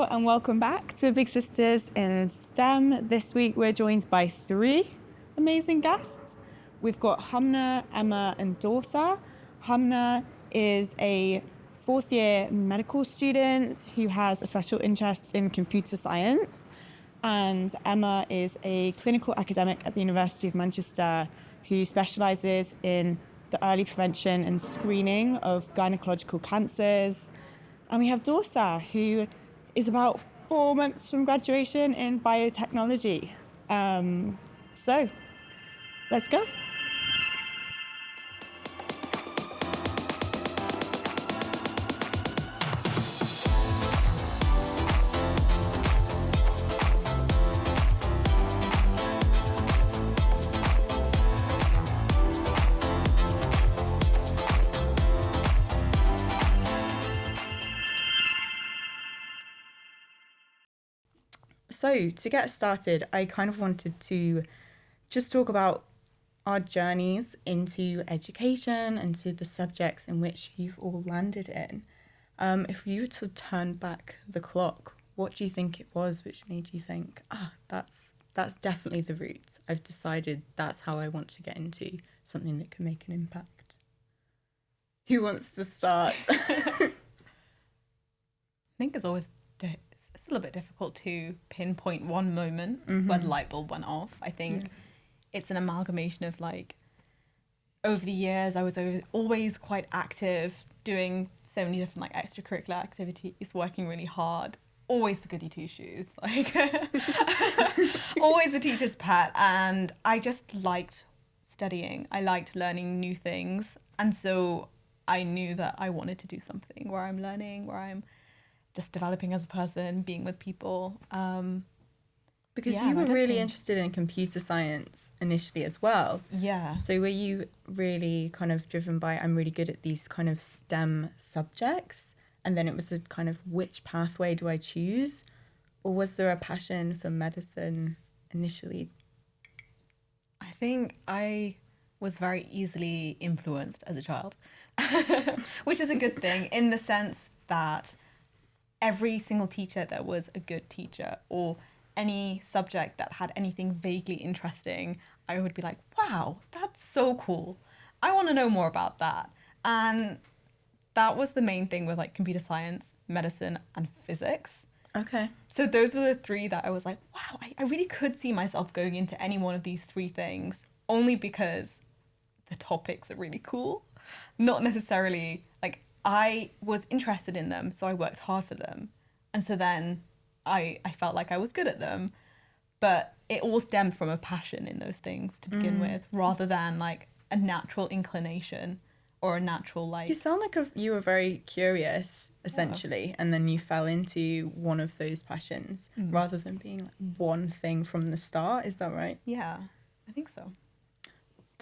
Hello and welcome back to Big Sisters in STEM. This week we're joined by three amazing guests. We've got Humna, Emma and Dorsa. Humna is a fourth year medical student who has a special interest in computer science. And Emma is a clinical academic at the University of Manchester who specialises in the early prevention and screening of gynaecological cancers. And we have Dorsa, who is about 4 months from graduation in biotechnology. So, let's go. So to get started, I kind of wanted to just talk about our journeys into education and to the subjects in which you've all landed in. If you were to turn back the clock, what do you think it was which made you think, that's definitely the route. I've decided that's how I want to get into something that can make an impact. Who wants to start? I think it's always it's a little bit difficult to pinpoint one moment where the light bulb went off. I think it's an amalgamation of over the years I was always quite active, doing so many different extracurricular activities, working really hard, always the goody two shoes, always a teacher's pet, and I just liked studying. I liked learning new things, and so I knew that I wanted to do something where I'm learning, where I'm just developing as a person, being with people. Because you were really interested in computer science initially as well. Yeah. So were you really kind of driven by, I'm really good at these kind of STEM subjects? And then it was a kind of, which pathway do I choose? Or was there a passion for medicine initially? I think I was very easily influenced as a child, which is a good thing in the sense that every single teacher that was a good teacher, or any subject that had anything vaguely interesting, I would be like, wow, that's so cool. I want to know more about that. And that was the main thing with computer science, medicine, and physics. Okay. So those were the three that I was like, wow, I really could see myself going into any one of these three things, only because the topics are really cool. Not necessarily, I was interested in them, so I worked hard for them. And so then I felt like I was good at them. But it all stemmed from a passion in those things to begin with, rather than a natural inclination or a natural You sound like you were very curious, essentially, and then you fell into one of those passions, rather than being one thing from the start. Is that right? Yeah, I think so.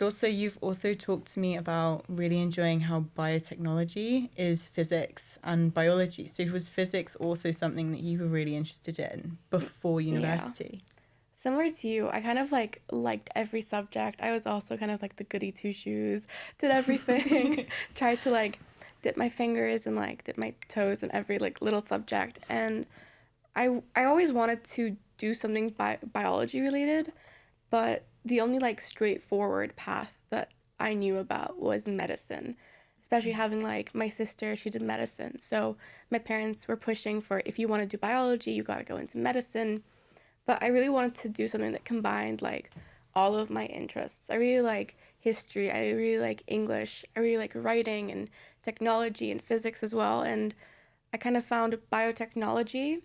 Also, you've also talked to me about really enjoying how biotechnology is physics and biology. So was physics also something that you were really interested in before university? Yeah. Similar to you, I kind of liked every subject. I was also kind of the goody two shoes, did everything, tried to dip my fingers and dip my toes in every little subject. And I always wanted to do something biology related, but the only straightforward path that I knew about was medicine, especially having my sister, she did medicine. So my parents were pushing for, if you want to do biology, you got to go into medicine. But I really wanted to do something that combined all of my interests. I really like history. I really like English. I really like writing and technology and physics as well. And I kind of found biotechnology,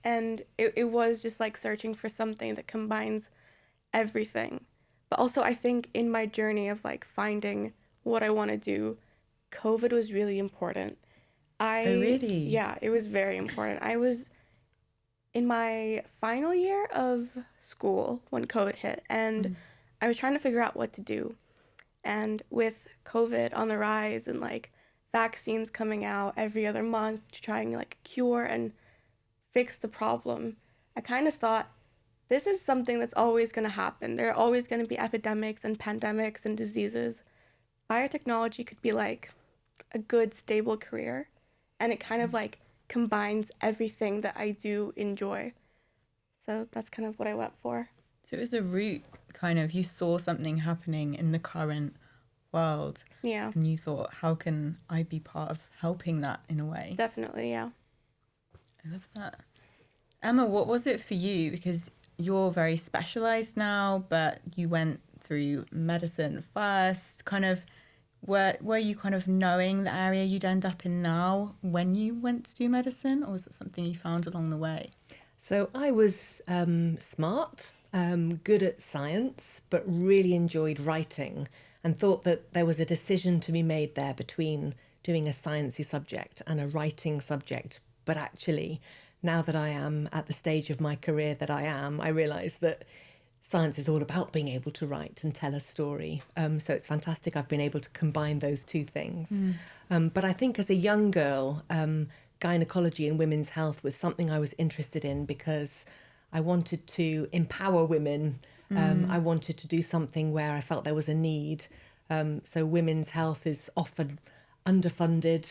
and it was just searching for something that combines everything. But also I think in my journey of finding what I want to do, COVID was really important. Oh, really? Yeah, it was very important. I was in my final year of school when COVID hit, and I was trying to figure out what to do. And with COVID on the rise and vaccines coming out every other month to try and cure and fix the problem, I kind of thought, this is something that's always going to happen. There are always going to be epidemics and pandemics and diseases. Biotechnology could be a good, stable career. And it kind of combines everything that I do enjoy. So that's kind of what I went for. So it was a route, kind of, you saw something happening in the current world. Yeah. And you thought, how can I be part of helping that in a way? Definitely, yeah. I love that. Emma, what was it for you? Because you're very specialised now, but you went through medicine first. Kind of, were you kind of knowing the area you'd end up in now when you went to do medicine, or was it something you found along the way? So I was smart, good at science, but really enjoyed writing and thought that there was a decision to be made there between doing a sciencey subject and a writing subject. But actually, now that I am at the stage of my career that I am, I realise that science is all about being able to write and tell a story. So it's fantastic I've been able to combine those two things. But I think as a young girl, gynecology and women's health was something I was interested in because I wanted to empower women. I wanted to do something where I felt there was a need. So women's health is often underfunded,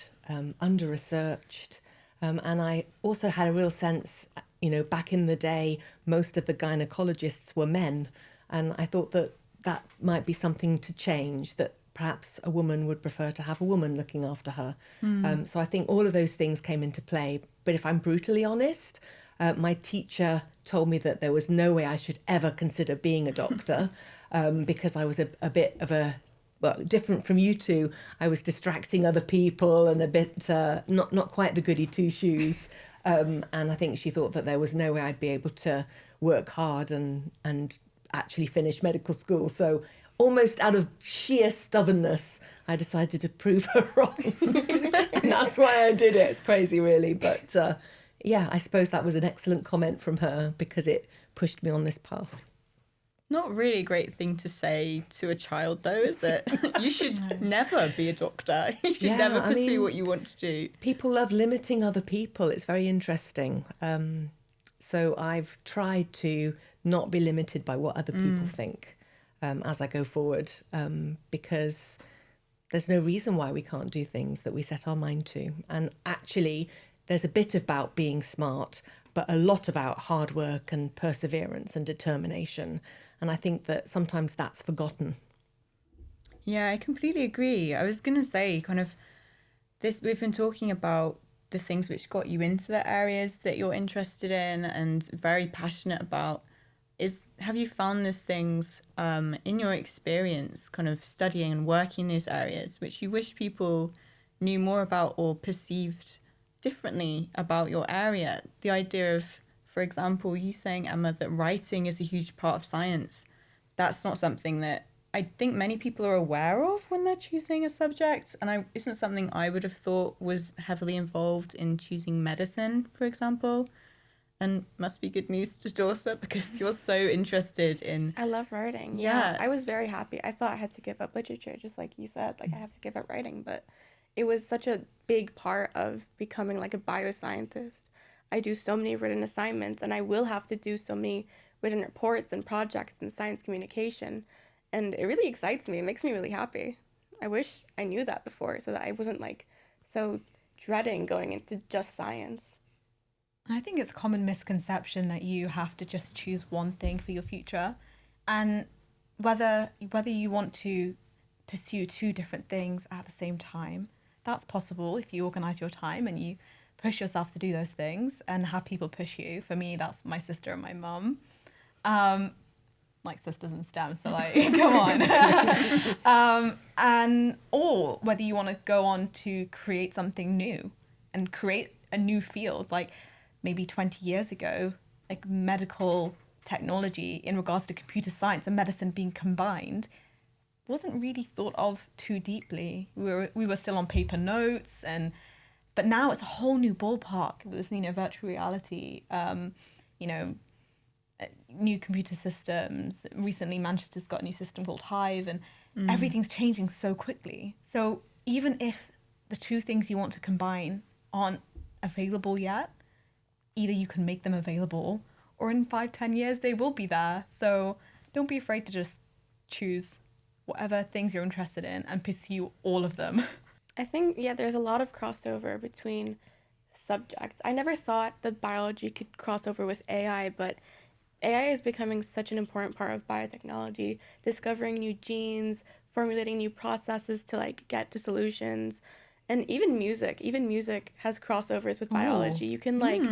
under-researched. And I also had a real sense, back in the day, most of the gynecologists were men. And I thought that that might be something to change, that perhaps a woman would prefer to have a woman looking after her. So I think all of those things came into play. But if I'm brutally honest, my teacher told me that there was no way I should ever consider being a doctor because I was a bit of different from you two. I was distracting other people and a bit not quite the goody two shoes. And I think she thought that there was no way I'd be able to work hard and actually finish medical school. So almost out of sheer stubbornness, I decided to prove her wrong. And that's why I did it. It's crazy, really. But I suppose that was an excellent comment from her because it pushed me on this path. Not really a great thing to say to a child, though, is it? You should never be a doctor. You should never pursue what you want to do. People love limiting other people. It's very interesting. So I've tried to not be limited by what other people think as I go forward, because there's no reason why we can't do things that we set our mind to. And actually, there's a bit about being smart, but a lot about hard work and perseverance and determination. And I think that sometimes that's forgotten. Yeah, I completely agree. I was going to say we've been talking about the things which got you into the areas that you're interested in and very passionate about. Have you found these things in your experience kind of studying and working in these areas which you wish people knew more about or perceived differently about your area? The idea of, for example, you saying, Emma, that writing is a huge part of science. That's not something that I think many people are aware of when they're choosing a subject, and isn't something I would have thought was heavily involved in choosing medicine, for example. And must be good news to Dorsa because you're so interested in... I love writing. Yeah. I was very happy. I thought I had to give up literature, just like you said. Like, I have to give up writing, but it was such a big part of becoming like a bioscientist. I do so many written assignments, and I will have to do so many written reports and projects in science communication. And it really excites me. It makes me really happy. I wish I knew that before so that I wasn't like so dreading going into just science. I think it's a common misconception that you have to just choose one thing for your future. And whether you want to pursue two different things at the same time, that's possible if you organise your time and you push yourself to do those things and have people push you. For me, that's my sister and my mum. Like sisters in STEM, so like, come on. Or whether you want to go on to create something new and create a new field. Like maybe 20 years ago, like medical technology in regards to computer science and medicine being combined wasn't really thought of too deeply. We were still on paper notes, but now it's a whole new ballpark with virtual reality, new computer systems. Recently, Manchester's got a new system called Hive, and everything's changing so quickly. So even if the two things you want to combine aren't available yet, either you can make them available, or in 5-10 years they will be there. So don't be afraid to just choose whatever things you're interested in and pursue all of them. I think, there's a lot of crossover between subjects. I never thought that biology could cross over with AI, but AI is becoming such an important part of biotechnology, discovering new genes, formulating new processes to like get to solutions. And even music has crossovers with biology. You can like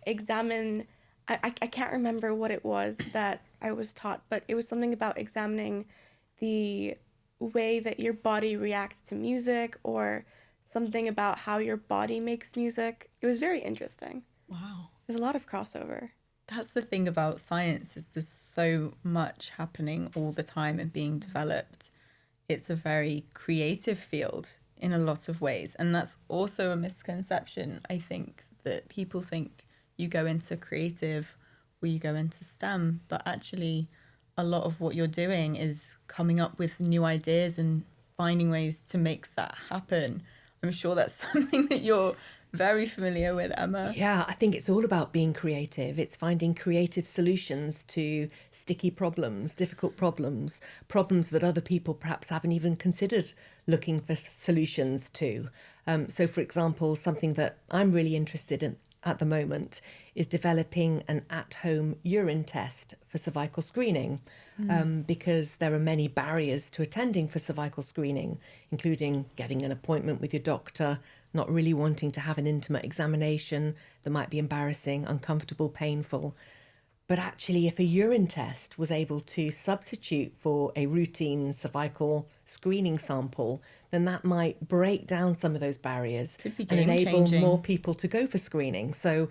examine, I can't remember what it was that I was taught, but it was something about examining the way that your body reacts to music, or something about how your body makes music. It was very interesting. Wow. There's a lot of crossover. That's the thing about science, is there's so much happening all the time and being developed. It's a very creative field in a lot of ways. And that's also a misconception, I think, that people think you go into creative or you go into STEM, but actually a lot of what you're doing is coming up with new ideas and finding ways to make that happen. I'm sure that's something that you're very familiar with, Emma. Yeah, I think it's all about being creative. It's finding creative solutions to sticky problems, difficult problems, problems that other people perhaps haven't even considered looking for solutions to. So, for example, something that I'm really interested in at the moment is developing an at-home urine test for cervical screening, because there are many barriers to attending for cervical screening, including getting an appointment with your doctor, not really wanting to have an intimate examination that might be embarrassing, uncomfortable, painful. But actually, if a urine test was able to substitute for a routine cervical screening sample, then that might break down some of those barriers Could be and enable game-changing. more people to go for screening. So,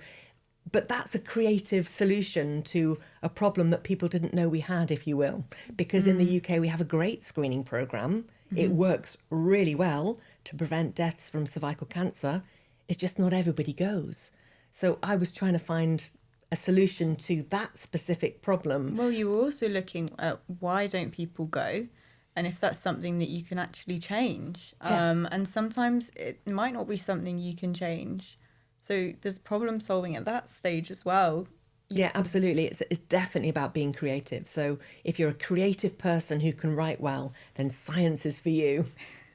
but that's a creative solution to a problem that people didn't know we had, if you will. Because in the UK, we have a great screening programme. It works really well to prevent deaths from cervical cancer. It's just not everybody goes. So I was trying to find a solution to that specific problem. Well, you were also looking at why don't people go, and if that's something that you can actually change. Yeah. And sometimes it might not be something you can change. So there's problem solving at that stage as well. Yeah, absolutely. It's definitely about being creative. So if you're a creative person who can write well, then science is for you.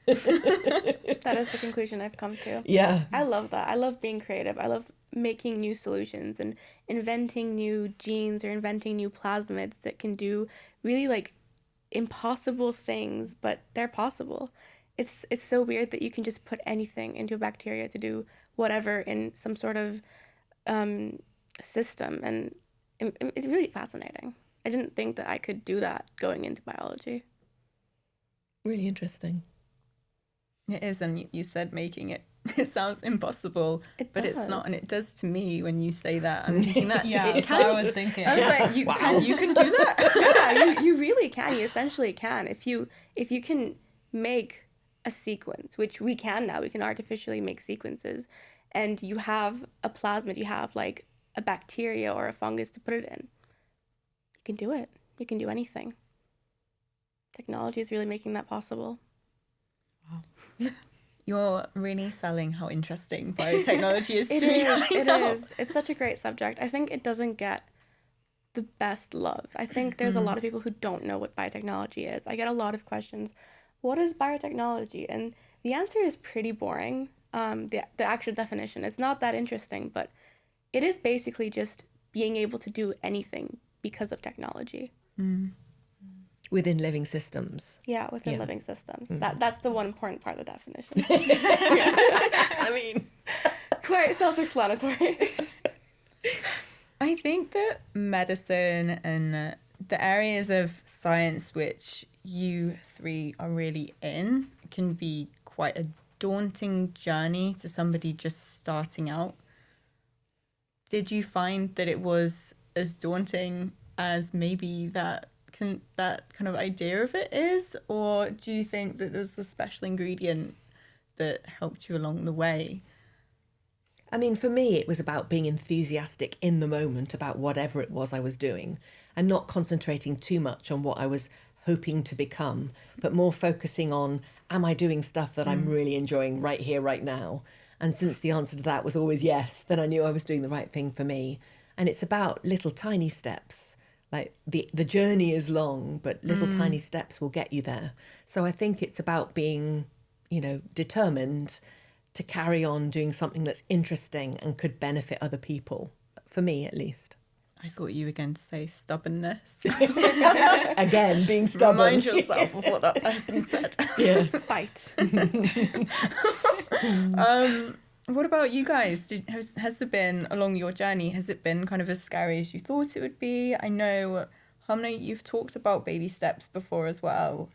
That is the conclusion I've come to. Yeah. I love that. I love being creative. I love making new solutions and inventing new genes or inventing new plasmids that can do really like impossible things, but they're possible. It's so weird that you can just put anything into a bacteria to do whatever in some sort of system, and it's really fascinating. I didn't think that I could do that going into biology. Really interesting. It is, and you said making it. It sounds impossible, but it's not, and it does to me when you say that. I'm thinking that Yeah, it that's can. what I was thinking. I was like, you can do that. Yeah, you really can. You essentially can. If you can make a sequence, which we can now, we can artificially make sequences, and you have a plasmid, you have like a bacteria or a fungus to put it in, you can do it. You can do anything. Technology is really making that possible. Wow. You're really selling how interesting biotechnology is to It me is. right It now. is. It's such a great subject. I think it doesn't get the best love. I think there's a lot of people who don't know what biotechnology is. I get a lot of questions. What is biotechnology? And the answer is pretty boring. The actual definition, it's not that interesting, but it is basically just being able to do anything because of technology. Within living systems. Yeah, within Yeah. living systems. That's the one important part of the definition. I mean, Quite self-explanatory. I think that medicine and the areas of science which you three are really in can be quite a daunting journey to somebody just starting out. Did you find that it was as daunting as maybe that kind of idea of it is, or do you think that there's the special ingredient that helped you along the way? I mean, for me, it was about being enthusiastic in the moment about whatever it was I was doing, and not concentrating too much on what I was hoping to become, but more focusing on, am I doing stuff that I'm really enjoying right here, right now? And since the answer to that was always yes, then I knew I was doing the right thing for me. And it's about little tiny steps. Like the journey is long, but little tiny steps will get you there. So I think it's about being, determined to carry on doing something that's interesting and could benefit other people, for me at least. I thought you were going to say stubbornness. Again, being stubborn. Remind yourself of what that person said. Yes. Fight. What about you guys? Has there been, along your journey, has it been kind of as scary as you thought it would be? I know, Humna, you've talked about baby steps before as well.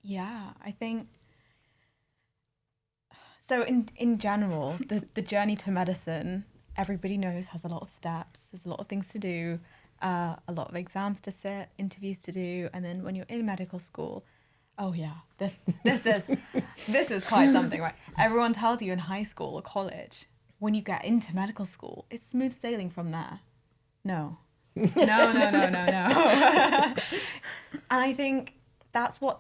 Yeah, I think so. In general, the journey to medicine, everybody knows, has a lot of steps. There's a lot of things to do, a lot of exams to sit, interviews to do, and then when you're in medical school, oh yeah, this is quite something, right? Everyone tells you in high school or college, when you get into medical school, it's smooth sailing from there. No. And I think that's where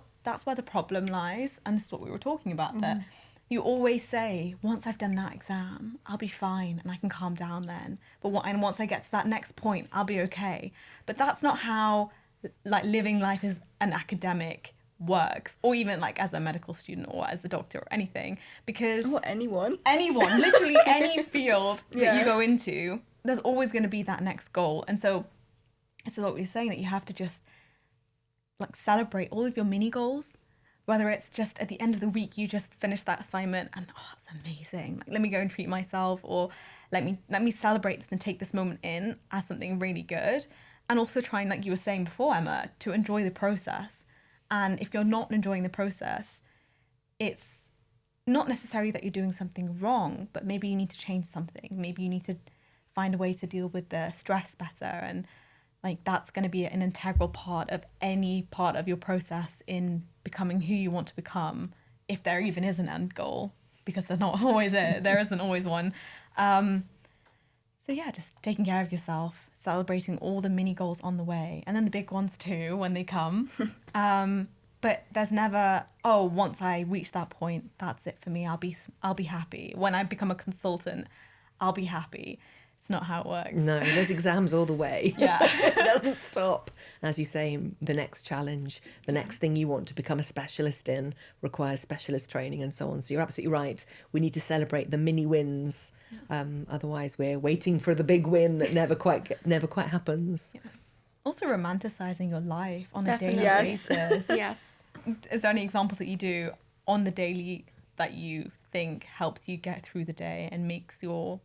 the problem lies, and this is what we were talking about, that you always say, once I've done that exam, I'll be fine and I can calm down then. And once I get to that next point, I'll be okay. But that's not how like living life as an academic works, or even like as a medical student or as a doctor or anything, because anyone, literally any field that Yeah. you go into, there's always going to be that next goal. And so this is what we're saying, that you have to just like celebrate all of your mini goals, whether it's just at the end of the week you just finish that assignment and that's amazing, like let me go and treat myself, or let me celebrate this and take this moment in as something really good. And also trying, like you were saying before, Emma, to enjoy the process. And if you're not enjoying the process, it's not necessarily that you're doing something wrong, but maybe you need to change something. Maybe you need to find a way to deal with the stress better. And like that's going to be an integral part of any part of your process in becoming who you want to become, if there even is an end goal, because there isn't always one. So yeah, just taking care of yourself, celebrating all the mini goals on the way, and then the big ones too when they come. But there's never, once I reach that point, that's it for me. I'll be happy. When I become a consultant, I'll be happy. It's not how it works. No, there's exams all the way. Yeah. It doesn't stop. As you say, the next challenge, the next thing you want to become a specialist in requires specialist training and so on. So you're absolutely right. We need to celebrate the mini wins. Otherwise, we're waiting for the big win that never quite happens. Yeah. Also romanticizing your life on Definitely. a daily basis. Yes. Is there any examples that you do on the daily that you think helps you get through the day and makes your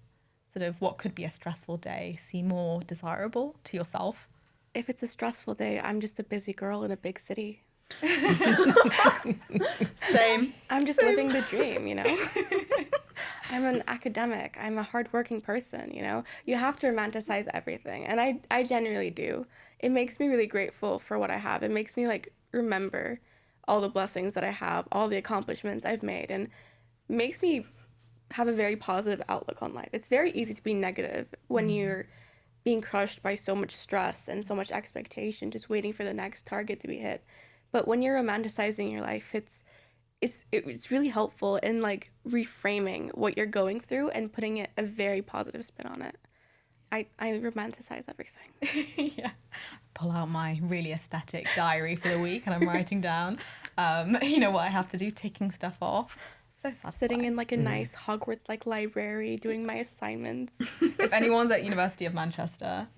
sort of what could be a stressful day seem more desirable to yourself? If it's a stressful day, I'm just a busy girl in a big city. Same. I'm just living the dream, you know? I'm an academic. I'm a hardworking person, you know? You have to romanticize everything. And I genuinely do. It makes me really grateful for what I have. It makes me, like, remember all the blessings that I have, all the accomplishments I've made, and makes me have a very positive outlook on life. It's very easy to be negative when you're being crushed by so much stress and so much expectation, just waiting for the next target to be hit. But when you're romanticizing your life, it's really helpful in like reframing what you're going through and putting it a very positive spin on it. I romanticize everything. Yeah. Pull out my really aesthetic diary for the week and I'm writing down, you know what I have to do, ticking stuff off. So Sitting in like a nice Hogwarts like library, doing my assignments. If anyone's at University of Manchester,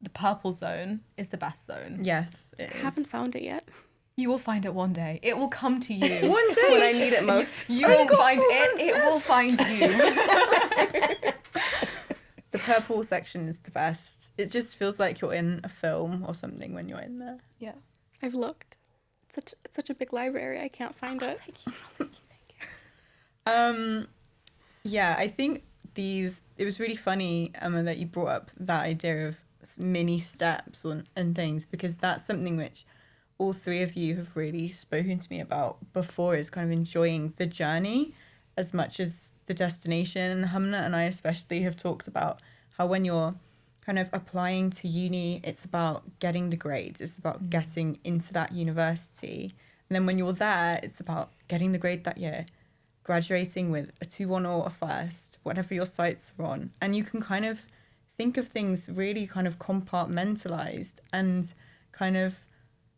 the purple zone is the best zone. Yes, it I is. haven't found it yet. You will find it one day. It will come to you. One day. When I need it most. You won't find it. It will find you. The purple section is the best. It just feels like you're in a film or something when you're in there. Yeah. I've looked. It's such a big library. I can't find it. I'll take you. Yeah, I think it was really funny, Emma, that you brought up that idea of mini steps and things, because that's something which all three of you have really spoken to me about before, is kind of enjoying the journey as much as the destination. And Humna and I especially have talked about how when you're kind of applying to uni, it's about getting the grades, it's about getting into that university. And then when you're there, it's about getting the grade that year, graduating with a 2-1 or a first, whatever your sights are on. And you can kind of think of things really kind of compartmentalized and kind of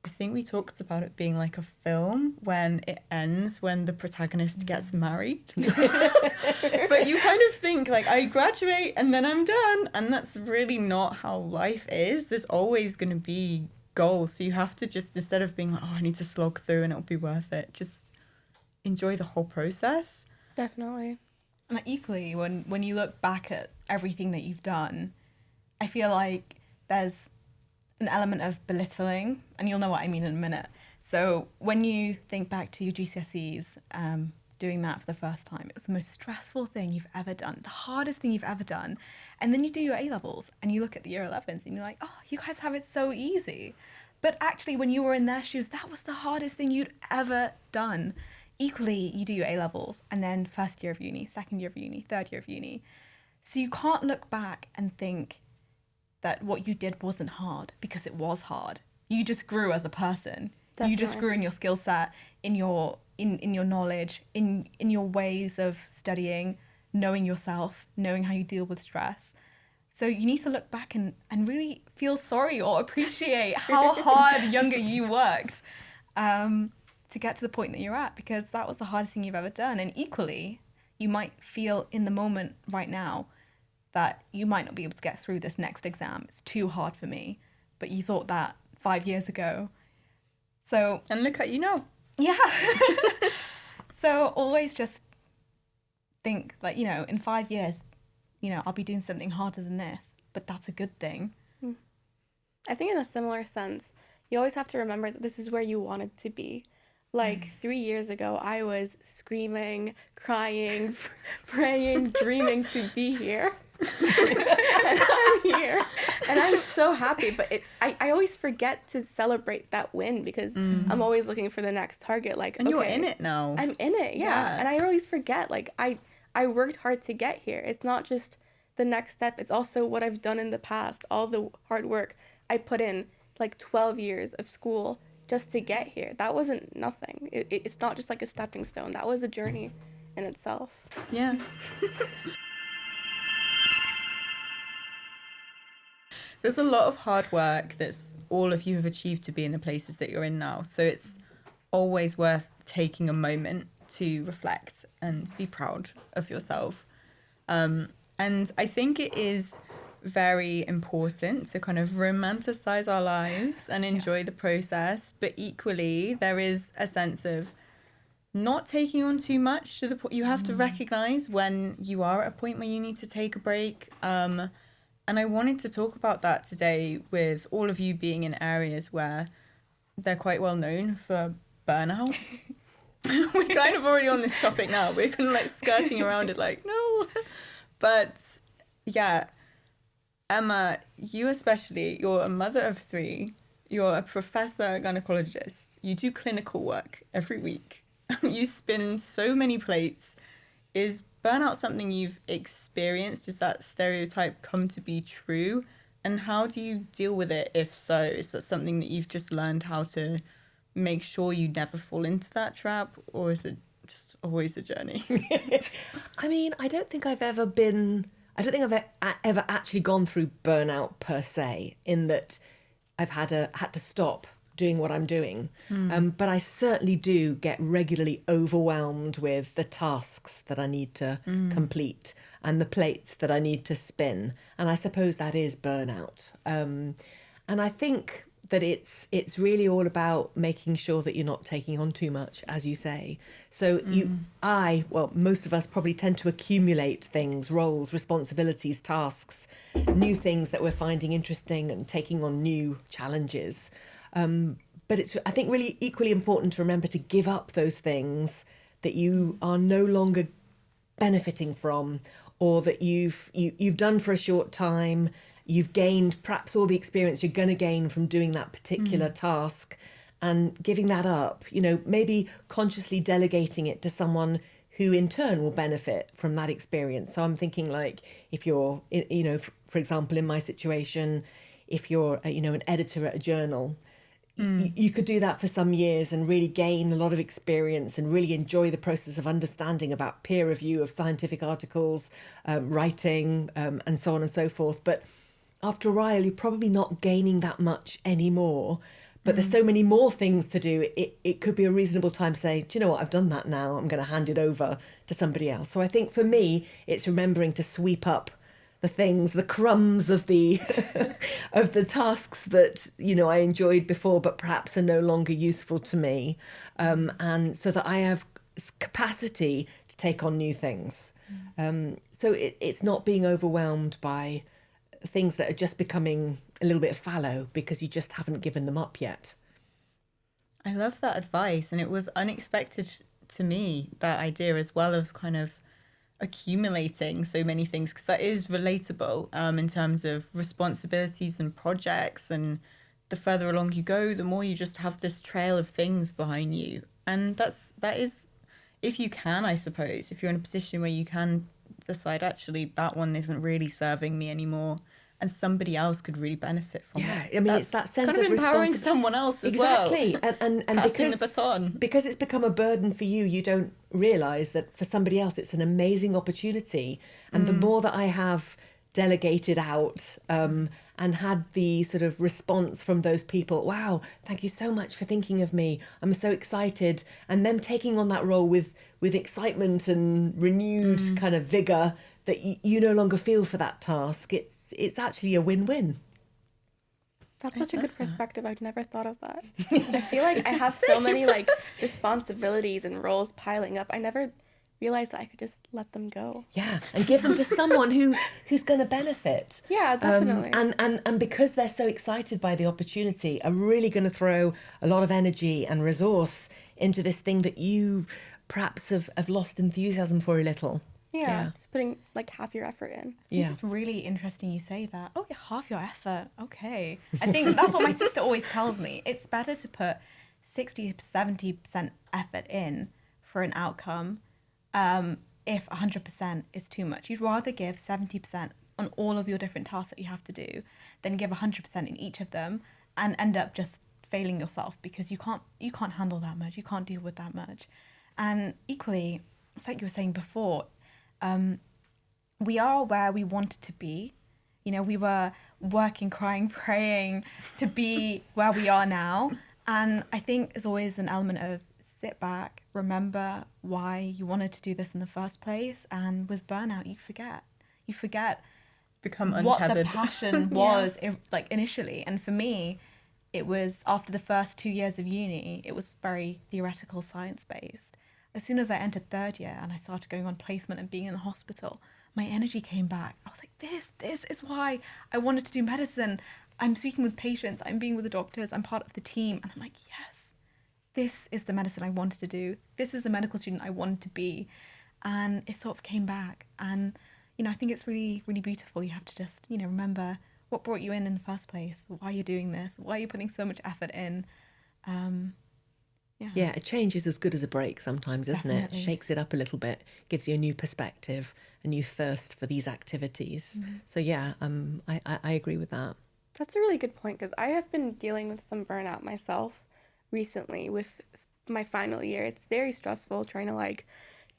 I think we talked about it being like a film when it ends when the protagonist gets married. But you kind of think like, I graduate and then I'm done, and that's really not how life is. There's always going to be goals, so you have to just, instead of being like, oh, I need to slog through and it'll be worth it, just enjoy the whole process. Definitely. And equally, when you look back at everything that you've done, I feel like there's an element of belittling, and you'll know what I mean in a minute. So when you think back to your GCSEs, doing that for the first time, it was the most stressful thing you've ever done, the hardest thing you've ever done. And then you do your A-levels and you look at the year 11s and you're like, oh, you guys have it so easy. But actually, when you were in their shoes, that was the hardest thing you'd ever done. Equally, you do your A-levels and then first year of uni, second year of uni, third year of uni. So you can't look back and think that what you did wasn't hard, because it was hard. You just grew as a person. Definitely. You just grew in your skill set, in your knowledge, in your ways of studying, knowing yourself, knowing how you deal with stress. So you need to look back and really feel sorry or appreciate how hard younger you worked to get to the point that you're at, because that was the hardest thing you've ever done. And equally, you might feel in the moment right now that you might not be able to get through this next exam. It's too hard for me. But you thought that 5 years ago. So, And look at you now. yeah. So always just think like, in 5 years, I'll be doing something harder than this, but that's a good thing. I think in a similar sense, you always have to remember that this is where you wanted to be. Like 3 years ago, I was screaming, crying, praying, dreaming to be here. And I'm here. And I'm so happy. But I always forget to celebrate that win, because I'm always looking for the next target. Like, And okay, you're in it now. I'm in it, yeah. And I always forget, like, I worked hard to get here. It's not just the next step. It's also what I've done in the past, all the hard work I put in, like 12 years of school just to get here. That wasn't nothing. It's not just like a stepping stone. That was a journey in itself. Yeah. There's a lot of hard work that's all of you have achieved to be in the places that you're in now. So it's always worth taking a moment to reflect and be proud of yourself. And I think it is very important to kind of romanticize our lives and enjoy the process. But equally, there is a sense of not taking on too much to the point. You have to recognize when you are at a point where you need to take a break. And I wanted to talk about that today, with all of you being in areas where they're quite well known for burnout. We're kind of already on this topic now. We're kind of like skirting around it like, no. But yeah, Emma, you especially, you're a mother of 3. You're a professor gynecologist. You do clinical work every week. You spin so many plates. Is burnout something you've experienced? Does that stereotype come to be true? And how do you deal with it, if so? Is that something that you've just learned how to make sure you never fall into that trap? Or is it just always a journey? I mean, I don't think I've ever actually gone through burnout per se, in that I've had to stop doing what I'm doing. But I certainly do get regularly overwhelmed with the tasks that I need to complete and the plates that I need to spin. And I suppose that is burnout. And I think that it's really all about making sure that you're not taking on too much, as you say. So most of us probably tend to accumulate things, roles, responsibilities, tasks, new things that we're finding interesting and taking on new challenges. But it's, I think, really equally important to remember to give up those things that you are no longer benefiting from, or that you've done for a short time. You've gained perhaps all the experience you're going to gain from doing that particular task, and giving that up, maybe consciously delegating it to someone who in turn will benefit from that experience. So I'm thinking, like, if you're, for example, in my situation, if you're, an editor at a journal, you could do that for some years and really gain a lot of experience and really enjoy the process of understanding about peer review of scientific articles, writing, and so on and so forth. But after a while, you're probably not gaining that much anymore, but there's so many more things to do. It could be a reasonable time to say, do you know what, I've done that now, I'm going to hand it over to somebody else. So I think for me, it's remembering to sweep up the things, the crumbs of the of the tasks that, you know, I enjoyed before but perhaps are no longer useful to me, and so that I have capacity to take on new things. So it's not being overwhelmed by things that are just becoming a little bit fallow because you just haven't given them up yet. I love that advice, and it was unexpected to me, that idea as well of kind of accumulating so many things, because that is relatable in terms of responsibilities and projects, and the further along you go, the more you just have this trail of things behind you. And that is, if you can, I suppose, if you're in a position where you can decide, actually that one isn't really serving me anymore, and somebody else could really benefit from it. Yeah, I mean, it's that sense kind of empowering responsi- someone else as well. Exactly, and Passing the baton. because it's become a burden for you, you don't realise that for somebody else it's an amazing opportunity. And the more that I have delegated out and had the sort of response from those people, wow, thank you so much for thinking of me, I'm so excited, and them taking on that role with excitement and renewed kind of vigour that you no longer feel for that task, it's actually a win-win. That's such a good perspective. I'd never thought of that. I feel like I have so many like responsibilities and roles piling up. I never realized that I could just let them go. Yeah, and give them to someone who's going to benefit. Yeah, definitely. And because they're so excited by the opportunity, are really going to throw a lot of energy and resource into this thing that you perhaps have lost enthusiasm for a little. Yeah, just putting like half your effort in. Yeah. It's really interesting you say that. Oh, yeah, half your effort. Okay. I think that's what my sister always tells me. It's better to put 60, 70% effort in for an outcome if 100% is too much. You'd rather give 70% on all of your different tasks that you have to do than give 100% in each of them and end up just failing yourself because you can't handle that much. You can't deal with that much. And equally, it's like you were saying before, we are where we wanted to be. You know, we were working, crying, praying to be where we are now. And I think there's always an element of sit back, remember why you wanted to do this in the first place. And with burnout, you forget Become what the untethered. passion was like initially. And for me, it was after the first 2 years of uni, it was very theoretical, science-based. As soon as I entered third year and I started going on placement and being in the hospital, my energy came back. I was like, this is why I wanted to do medicine. I'm speaking with patients, I'm being with the doctors, I'm part of the team. And I'm like, yes, this is the medicine I wanted to do. This is the medical student I wanted to be. And it sort of came back. And, you know, I think it's really, really beautiful. You have to just, you know, remember what brought you in the first place, why you're doing this, why you're putting so much effort in. Yeah, a change is as good as a break sometimes, isn't Definitely. it? Shakes it up a little bit, gives you a new perspective, a new thirst for these activities. So yeah, I agree with that. That's a really good point because I have been dealing with some burnout myself recently with my final year. It's very stressful trying to like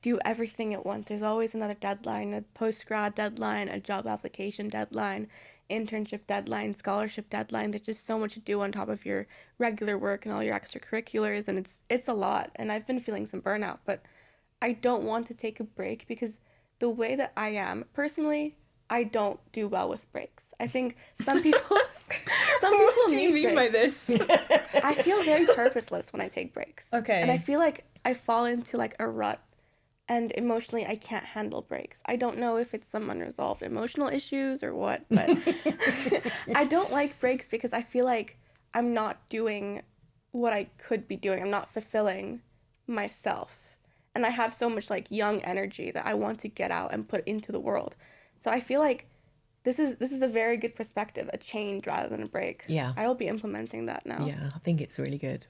do everything at once. There's always another deadline, a post-grad deadline, a job application deadline, internship deadline, scholarship deadline. There's just so much to do on top of your regular work and all your extracurriculars, and it's a lot. And I've been feeling some burnout, but I don't want to take a break because the way that I am personally, I don't do well with breaks. I think some people What do you need mean by breaks. this? I feel very purposeless when I take breaks. Okay. And I feel like I fall into like a rut, and emotionally I can't handle breaks. I don't know if it's some unresolved emotional issues or what, but I don't like breaks because I feel like I'm not doing what I could be doing. I'm not fulfilling myself. And I have so much like young energy that I want to get out and put into the world. So I feel like this is a very good perspective, a change rather than a break. Yeah. I will be implementing that now. Yeah, I think it's really good.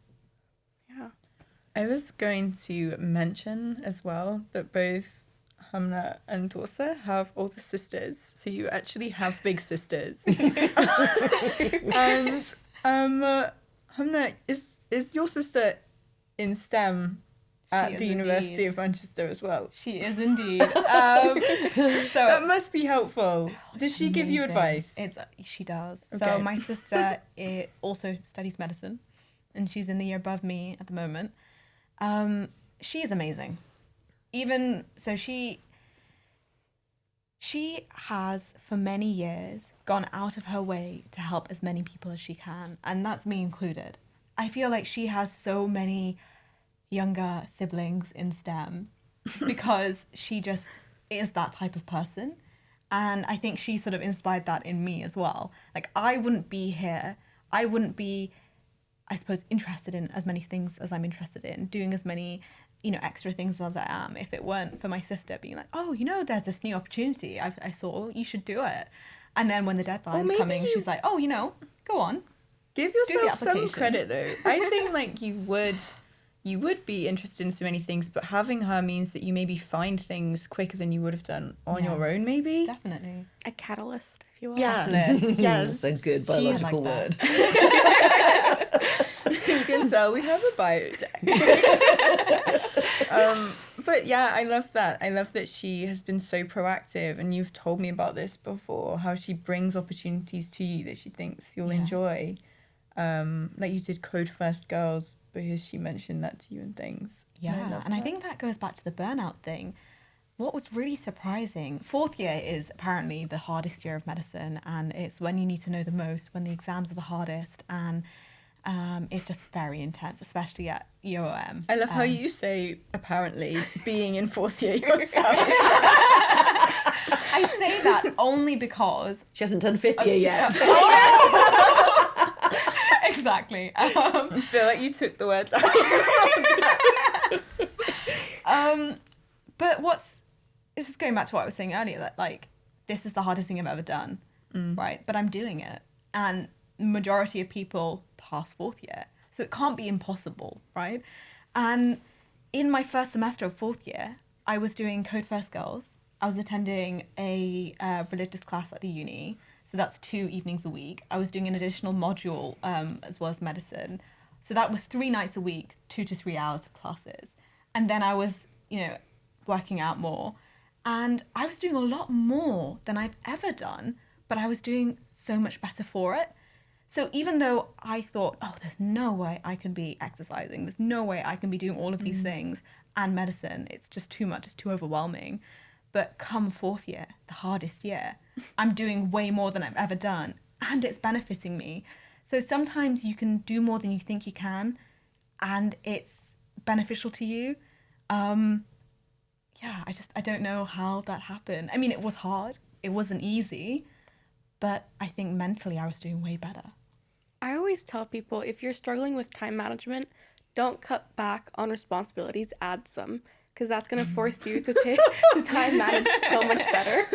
Yeah. I was going to mention as well that both Humna and Dorsa have older sisters, so you actually have big sisters. And Humna, is your sister in STEM at is the University indeed. of Manchester as well? She is indeed. So that must be helpful. Does she give you Amazing. advice? She does. Okay. So my sister also studies medicine. and she's in the year above me at the moment. She is amazing. Even so, she has for many years gone out of her way to help as many people as she can, and that's me included. I feel like she has so many younger siblings in STEM because she just is that type of person. And I think she sort of inspired that in me as well. Like, I wouldn't be here. I wouldn't be, I suppose, interested in as many things as I'm interested in, doing as many, extra things as I am, if it weren't for my sister being like, oh, there's this new opportunity I saw, you should do it. And then when the deadline's coming, she's like, oh, go on. Give yourself some credit, though. I think, like, you would be interested in so many things, but having her means that you maybe find things quicker than you would have done on your own, maybe. Definitely. A catalyst, if you will. Yeah. Yes. That's a good biological word. You can tell we have a biotech. But yeah, I love that. I love that she has been so proactive, and you've told me about this before, how she brings opportunities to you that she thinks you'll enjoy. Like you did Code First Girls because she mentioned that to you and things. Yeah, and I think that goes back to the burnout thing. What was really surprising, 4th year is apparently the hardest year of medicine, and it's when you need to know the most, when the exams are the hardest, and it's just very intense, especially at UOM. I love how you say, apparently, being in 4th year yourself. I say that only because... She hasn't done 5th year yet. Exactly. I feel like you took the words out. But this is going back to what I was saying earlier, that like, this is the hardest thing I've ever done, right? But I'm doing it. And majority of people pass 4th year. So it can't be impossible, right? And in my first semester of 4th year, I was doing Code First Girls. I was attending a religious class at the uni. So that's 2 evenings a week. I was doing an additional module as well as medicine. So that was 3 nights a week, 2 to 3 hours of classes. And then I was, working out more. And I was doing a lot more than I'd ever done, but I was doing so much better for it. So even though I thought, oh, there's no way I can be exercising, there's no way I can be doing all of these things and medicine, it's just too much, it's too overwhelming. But come 4th year, the hardest year, I'm doing way more than I've ever done, and it's benefiting me. So sometimes you can do more than you think you can, and it's beneficial to you. I don't know how that happened. I mean, it was hard. It wasn't easy, but I think mentally I was doing way better. I always tell people, if you're struggling with time management, don't cut back on responsibilities, add some, because that's going to force you to time manage so much better.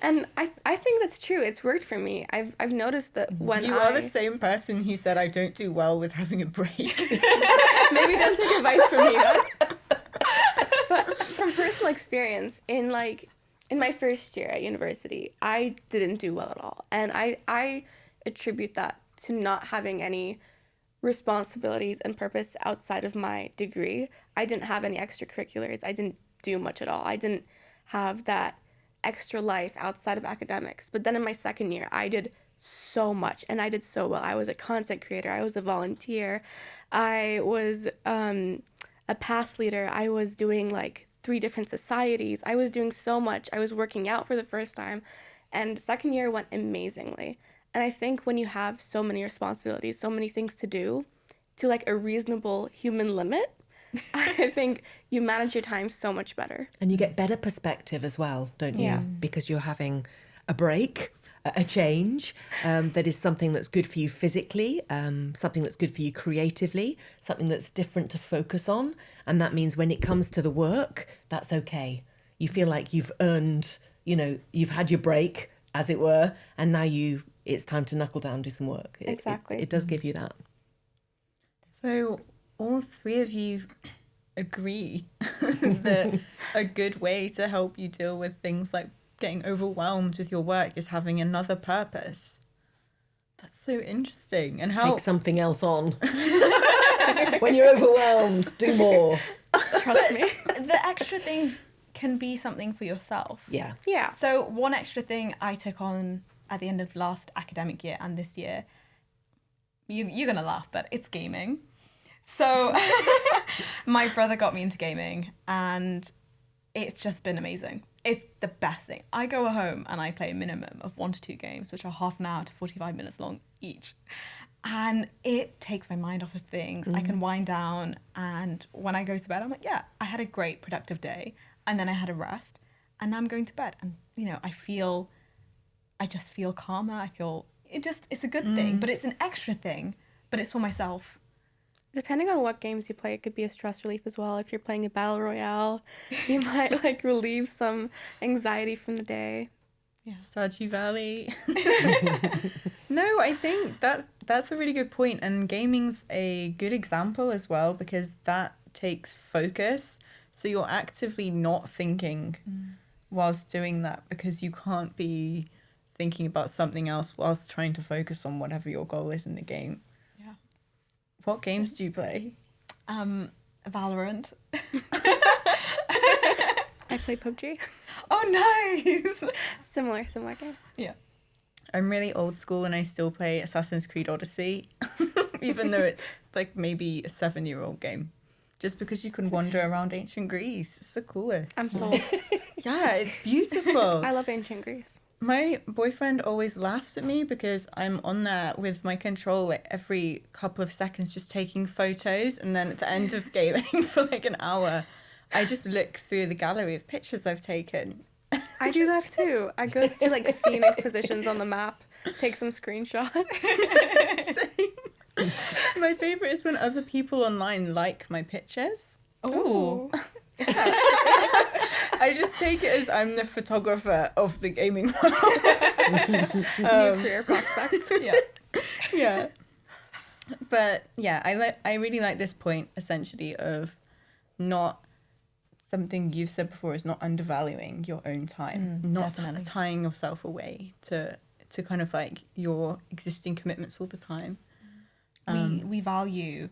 And I think that's true. It's worked for me. I've noticed that when You are the same person who said I don't do well with having a break. Maybe don't take advice from me, then. But from personal experience, in my first year at university, I didn't do well at all. And I attribute that to not having any responsibilities and purpose outside of my degree. I didn't have any extracurriculars. I didn't do much at all. I didn't have that extra life outside of academics. But then in my second year, I did so much, and I did so well. I was a content creator. I was a volunteer. I was a past leader. I was doing 3 different societies. I was doing so much. I was working out for the first time, and second year went amazingly. And I think when you have so many responsibilities, so many things to do, to a reasonable human limit, I think you manage your time so much better. And you get better perspective as well, don't you? Yeah. Because you're having a break, a change that is something that's good for you physically, something that's good for you creatively, something that's different to focus on. And that means when it comes to the work, that's okay. You feel like you've earned, you've had your break, as it were, and now it's time to knuckle down, do some work. Exactly. It does give you that. So all 3 of you agree that a good way to help you deal with things like getting overwhelmed with your work is having another purpose. That's so interesting. And how... Take something else on. When you're overwhelmed, do more. Trust me. The extra thing can be something for yourself. Yeah. Yeah. So one extra thing I took on at the end of last academic year and this year, you're going to laugh, but it's gaming. So my brother got me into gaming, and it's just been amazing. It's the best thing. I go home and I play a minimum of 1 to 2 games, which are half an hour to 45 minutes long each. And it takes my mind off of things. I can wind down, and when I go to bed, I'm like, yeah, I had a great productive day, and then I had a rest, and now I'm going to bed. And, you know, I just feel calmer. It's a good thing, but it's an extra thing, but it's for myself. Depending on what games you play, it could be a stress relief as well. If you're playing a battle royale, you might like relieve some anxiety from the day. Yeah, Stardew Valley. No, I think that's a really good point, and gaming's a good example as well, because that takes focus. So you're actively not thinking whilst doing that, because you can't be thinking about something else whilst trying to focus on whatever your goal is in the game. Yeah. What games do you play? Valorant. I play PUBG. Oh, nice. Similar game. Yeah. I'm really old school and I still play Assassin's Creed Odyssey, even though it's like maybe a 7-year-old game. Just because you can wander around ancient Greece. It's the coolest. I'm sold. Yeah, it's beautiful. I love ancient Greece. My boyfriend always laughs at me because I'm on there with my control like every couple of seconds just taking photos, and then at the end of gaming for like an hour, I just look through the gallery of pictures I've taken. I do that too. I go to like scenic positions on the map, take some screenshots. Same. My favourite is when other people online like my pictures. Oh. I just take it as I'm the photographer of the gaming world. New career prospects. Yeah. But yeah, I really like this point essentially of not something you've said before is not undervaluing your own time, not definitely. tying yourself away to kind of like your existing commitments all the time. We value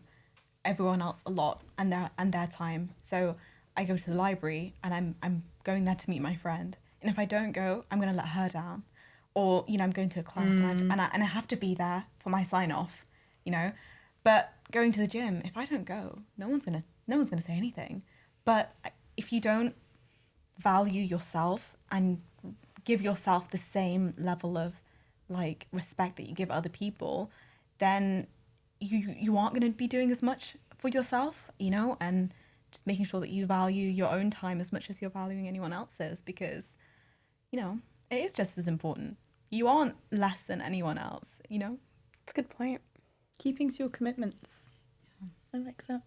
everyone else a lot and their time. So I go to the library and I'm going there to meet my friend. And if I don't go, I'm going to let her down. Or, you know, I'm going to a class and I have to be there for my sign off, you know. But going to the gym, if I don't go, no one's going to say anything. But if you don't value yourself and give yourself the same level of like respect that you give other people, then you aren't going to be doing as much for yourself, you know, and just making sure that you value your own time as much as you're valuing anyone else's, because, you know, it is just as important. You aren't less than anyone else, you know? That's a good point. Keeping to your commitments. I like that.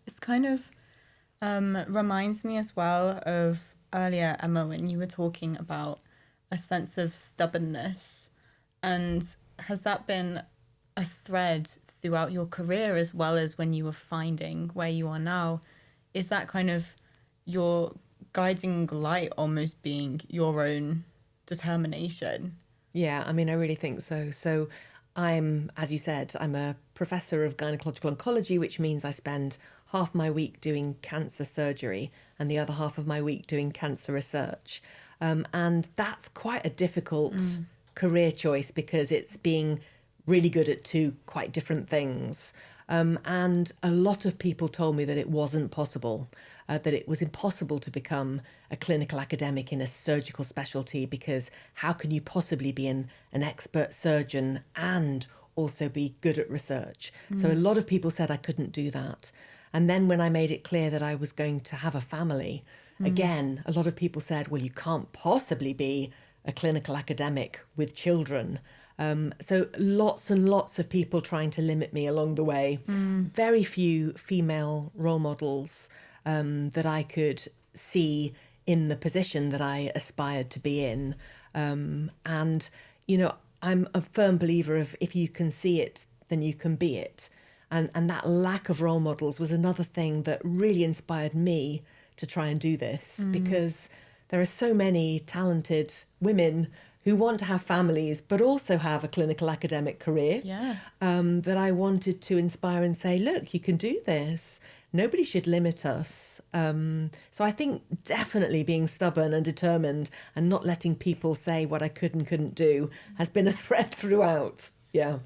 It's kind of reminds me as well of earlier, Emma, when you were talking about a sense of stubbornness. And has that been a thread throughout your career as well as when you were finding where you are now? Is that kind of your guiding light almost being your own determination? Yeah, I mean, I really think so. So I'm, as you said, I'm a professor of Gynaecological Oncology, which means I spend half my week doing cancer surgery and the other half of my week doing cancer research. And that's quite a difficult career choice because it's being really good at two quite different things. And a lot of people told me that it wasn't possible, that it was impossible to become a clinical academic in a surgical specialty, because how can you possibly be an expert surgeon and also be good at research? So a lot of people said I couldn't do that. And then when I made it clear that I was going to have a family, again, a lot of people said, well, you can't possibly be a clinical academic with children. So lots and lots of people trying to limit me along the way. Very few female role models that I could see in the position that I aspired to be in. And, you know, I'm a firm believer of if you can see it, then you can be it. And that lack of role models was another thing that really inspired me to try and do this, because there are so many talented women who want to have families but also have a clinical academic career, that I wanted to inspire and say, look, you can do this. Nobody should limit us. So I think definitely being stubborn and determined and not letting people say what I could and couldn't do has been a thread throughout. Yeah.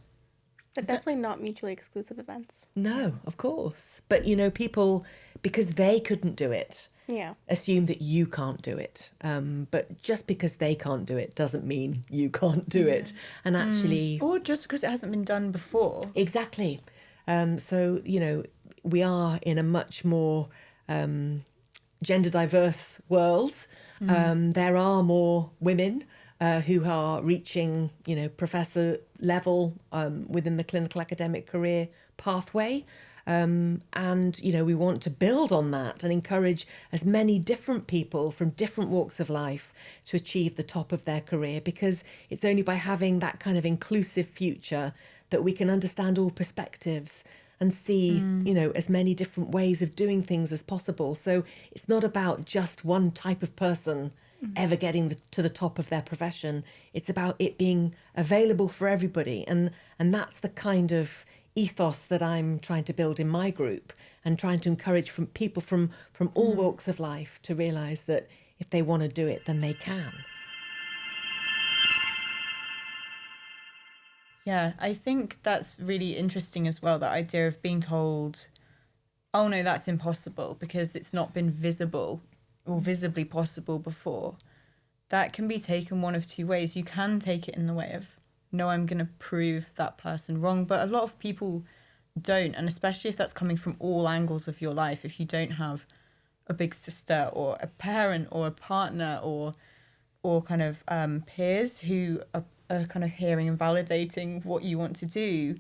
But definitely not mutually exclusive events. No, of course. But, people, because they couldn't do it, Yeah. assume that you can't do it. But just because they can't do it doesn't mean you can't do it. And actually... Or just because it hasn't been done before. Exactly. So, we are in a much more gender diverse world. There are more women who are reaching, professor level within the clinical academic career pathway. And, we want to build on that and encourage as many different people from different walks of life to achieve the top of their career, because it's only by having that kind of inclusive future that we can understand all perspectives and see, as many different ways of doing things as possible. So it's not about just one type of person ever getting to the top of their profession. It's about it being available for everybody. And that's the kind of ethos that I'm trying to build in my group, and trying to encourage people from all walks of life to realise that if they want to do it, then they can. Yeah, I think that's really interesting as well, that idea of being told, oh no, that's impossible because it's not been visible or visibly possible before. That can be taken one of two ways. You can take it in the way of, no, I'm going to prove that person wrong. But a lot of people don't. And especially if that's coming from all angles of your life, if you don't have a big sister or a parent or a partner or kind of peers who are kind of hearing and validating what you want to do,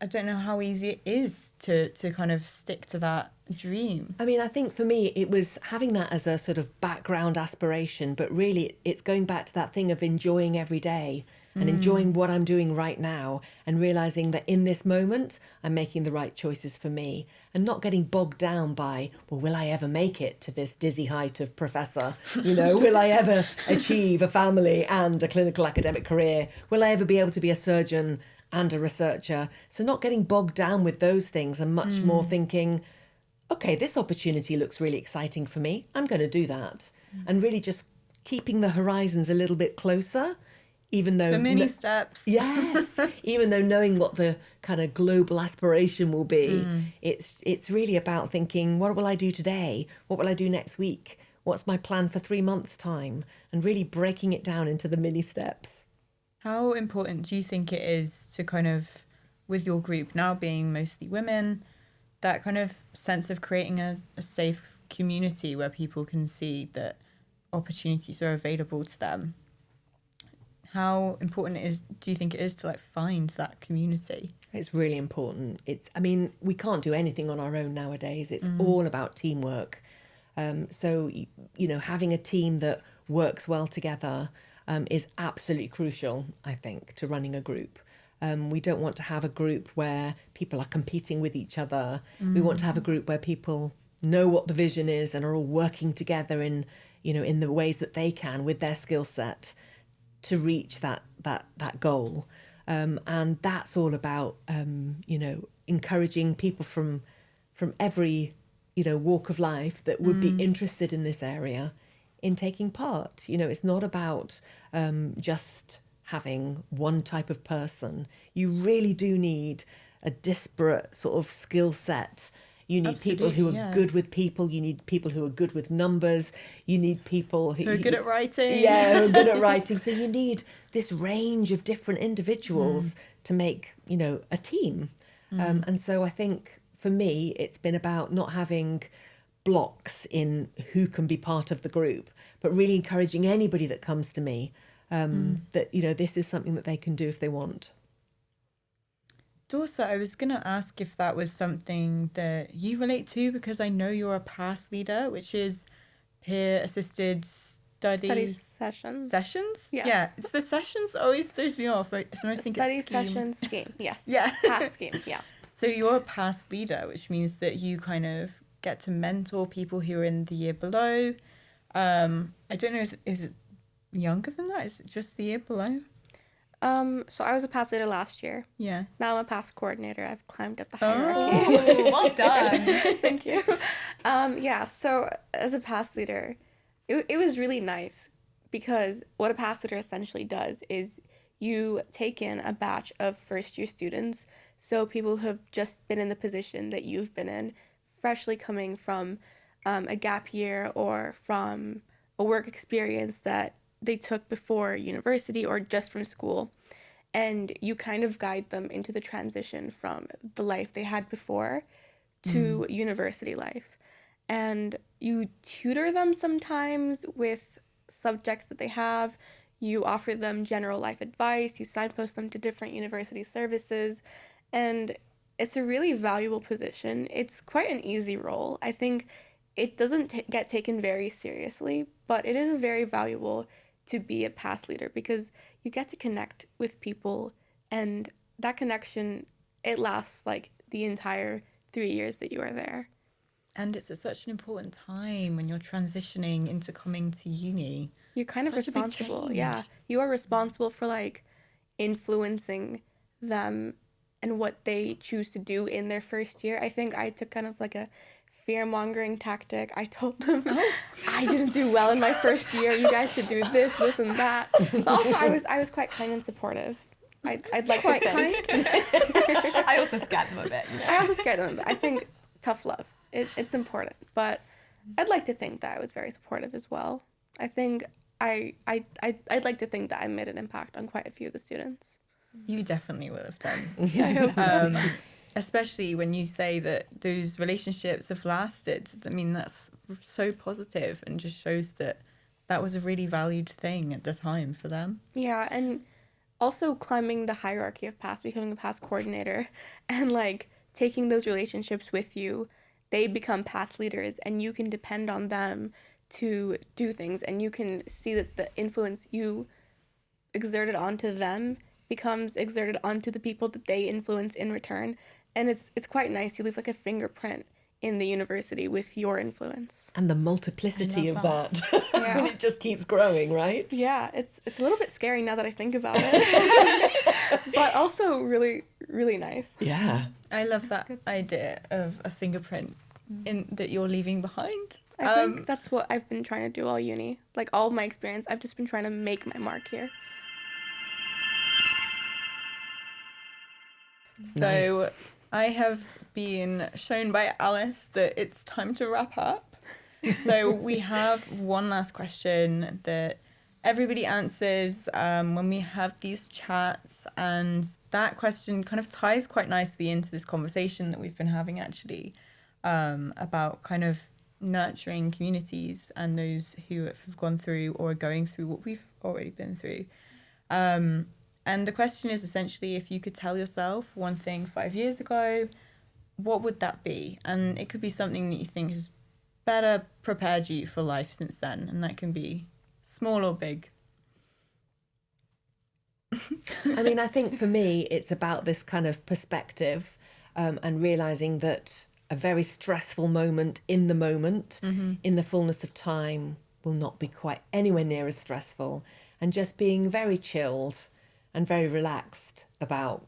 I don't know how easy it is to kind of stick to that dream. I mean, I think for me, it was having that as a sort of background aspiration, but really it's going back to that thing of enjoying every day and enjoying what I'm doing right now, and realising that in this moment, I'm making the right choices for me, and not getting bogged down by, well, will I ever make it to this dizzy height of professor? Will I ever achieve a family and a clinical academic career? Will I ever be able to be a surgeon and a researcher? So not getting bogged down with those things, and much more thinking, okay, this opportunity looks really exciting for me. I'm going to do that. And really just keeping the horizons a little bit closer, even though... The mini steps. Yes. Even though knowing what the kind of global aspiration will be, it's really about thinking, what will I do today? What will I do next week? What's my plan for 3 months' time? And really breaking it down into the mini steps. How important do you think it is to kind of, with your group now being mostly women, that kind of sense of creating a safe community where people can see that opportunities are available to them? How important do you think it is to find that community? It's really important. We can't do anything on our own nowadays. It's all about teamwork. So, having a team that works well together is absolutely crucial, I think, to running a group. We don't want to have a group where people are competing with each other. We want to have a group where people know what the vision is and are all working together in the ways that they can with their skill set to reach that goal. And that's all about, encouraging people from every, walk of life that would be interested in this area in taking part. It's not about just having one type of person. You really do need a disparate sort of skill set. You need people who are good with people. You need people who are good with numbers. You need people who are good at writing. Yeah, who are good at writing. So you need this range of different individuals to make, a team. And so I think for me, it's been about not having blocks in who can be part of the group, but really encouraging anybody that comes to me that, this is something that they can do if they want. Dorsa, I was going to ask if that was something that you relate to, because I know you're a PASS leader, which is peer-assisted study sessions. Sessions? Yes. Yeah, it's the sessions that always throws me off. I sometimes think Study it's scheme. sessions scheme, yes. Yeah. PASS scheme, yeah. So you're a PASS leader, which means that you kind of get to mentor people who are in the year below. I don't know, is it younger than that? Is it just the year below? So I was a PASS leader last year. Yeah. Now I'm a PASS coordinator. I've climbed up the hierarchy. Oh, well done. Thank you. So as a PASS leader, it was really nice, because what a PASS leader essentially does is you take in a batch of first-year students, so people who have just been in the position that you've been in, freshly coming from a gap year or from a work experience that they took before university or just from school. And you kind of guide them into the transition from the life they had before to university life. And you tutor them sometimes with subjects that they have. You offer them general life advice. You signpost them to different university services. And it's a really valuable position. It's quite an easy role. I think it doesn't get taken very seriously, but it is very valuable to be a past leader because you get to connect with people, and that connection, it lasts like the entire 3 years that you are there. And it's at such an important time when you're transitioning into coming to uni. You're kind of Such a big responsible. change. Yeah. You are responsible for like influencing them and what they choose to do in their first year. I think I took kind of like a fear-mongering tactic. I told them I didn't do well in my first year. You guys should do this, and that. But also I was quite kind and supportive. I'd like Quite to think. I also scared them a bit. I also scared them. But I think tough love. It's important. But I'd like to think that I was very supportive as well. I think I'd like to think that I made an impact on quite a few of the students. You definitely will have done. Yeah, I hope so. Especially when you say that those relationships have lasted. I mean, that's so positive and just shows that that was a really valued thing at the time for them. Yeah, and also climbing the hierarchy of past, becoming a past coordinator, and like taking those relationships with you, they become past leaders, and you can depend on them to do things, and you can see that the influence you exerted onto them becomes exerted onto the people that they influence in return. And it's quite nice. You leave like a fingerprint in the university with your influence. And the multiplicity of that. Yeah. It just keeps growing, right? Yeah, it's a little bit scary now that I think about it. But also really, really nice. Yeah. I love that idea of a fingerprint in that you're leaving behind. I think that's what I've been trying to do all uni. Like all of my experience, I've just been trying to make my mark here. So Nice. I have been shown by Alice that it's time to wrap up. So we have one last question that everybody answers when we have these chats, and that question kind of ties quite nicely into this conversation that we've been having actually about kind of nurturing communities and those who have gone through or are going through what we've already been through. And the question is essentially, if you could tell yourself one thing 5 years ago, what would that be? And it could be something that you think has better prepared you for life since then. And that can be small or big. I mean, I think for me, it's about this kind of perspective and realizing that a very stressful moment, in the fullness of time, will not be quite anywhere near as stressful. And just being very chilled and very relaxed about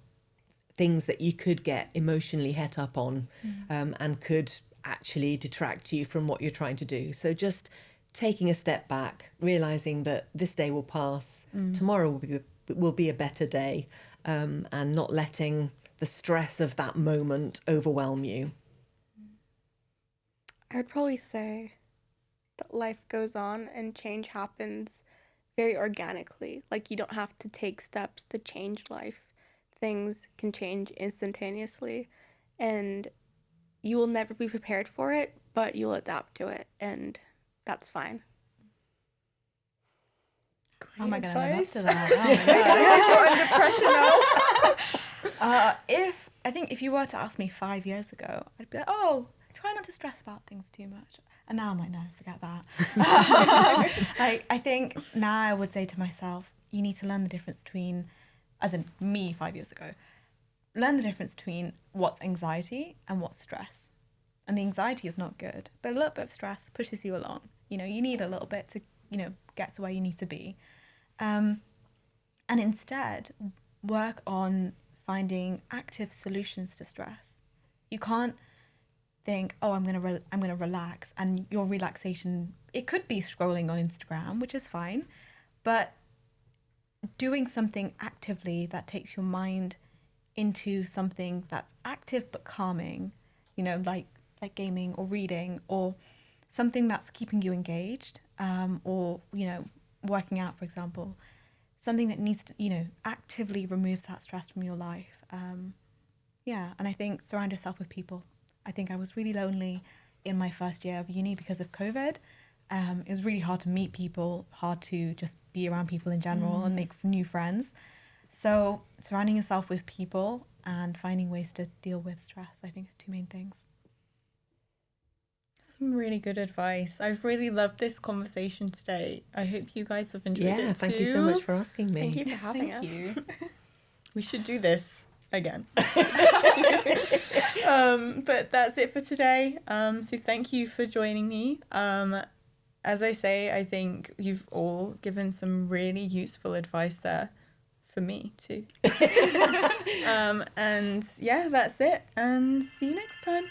things that you could get emotionally het up on and could actually detract you from what you're trying to do. So just taking a step back, realizing that this day will pass, tomorrow will be a better day, and not letting the stress of that moment overwhelm you. I would probably say that life goes on and change happens very organically. Like you don't have to take steps to change life. Things can change instantaneously, and you will never be prepared for it, but you'll adapt to it, and that's fine. How am I going to live up to advice. that? Oh my God. I think if you were to ask me 5 years ago, I'd be like, oh, try not to stress about things too much. And now I'm like, no, forget that. I think now I would say to myself, you need to learn the difference between, as in me 5 years ago, learn the difference between what's anxiety and what's stress. And the anxiety is not good, but a little bit of stress pushes you along. You know, you need a little bit to, get to where you need to be. And instead, work on finding active solutions to stress. You can't think, oh, I'm gonna relax, and your relaxation, it could be scrolling on Instagram, which is fine, but doing something actively that takes your mind into something that's active but calming, you know, like gaming or reading, or something that's keeping you engaged, or, you know, working out, for example, something that needs to, you know, actively removes that stress from your life. And I think surround yourself with people. I think I was really lonely in my first year of uni because of COVID. It was really hard to meet people, hard to just be around people in general and make new friends. So surrounding yourself with people and finding ways to deal with stress, I think, are two main things. Some really good advice. I've really loved this conversation today. I hope you guys have enjoyed it too. Thank you so much for asking me. Thank you for having us. You. We should do this again. But that's it for today. So thank you for joining me. As I say, I think you've all given some really useful advice there for me too. And yeah, that's it. And see you next time.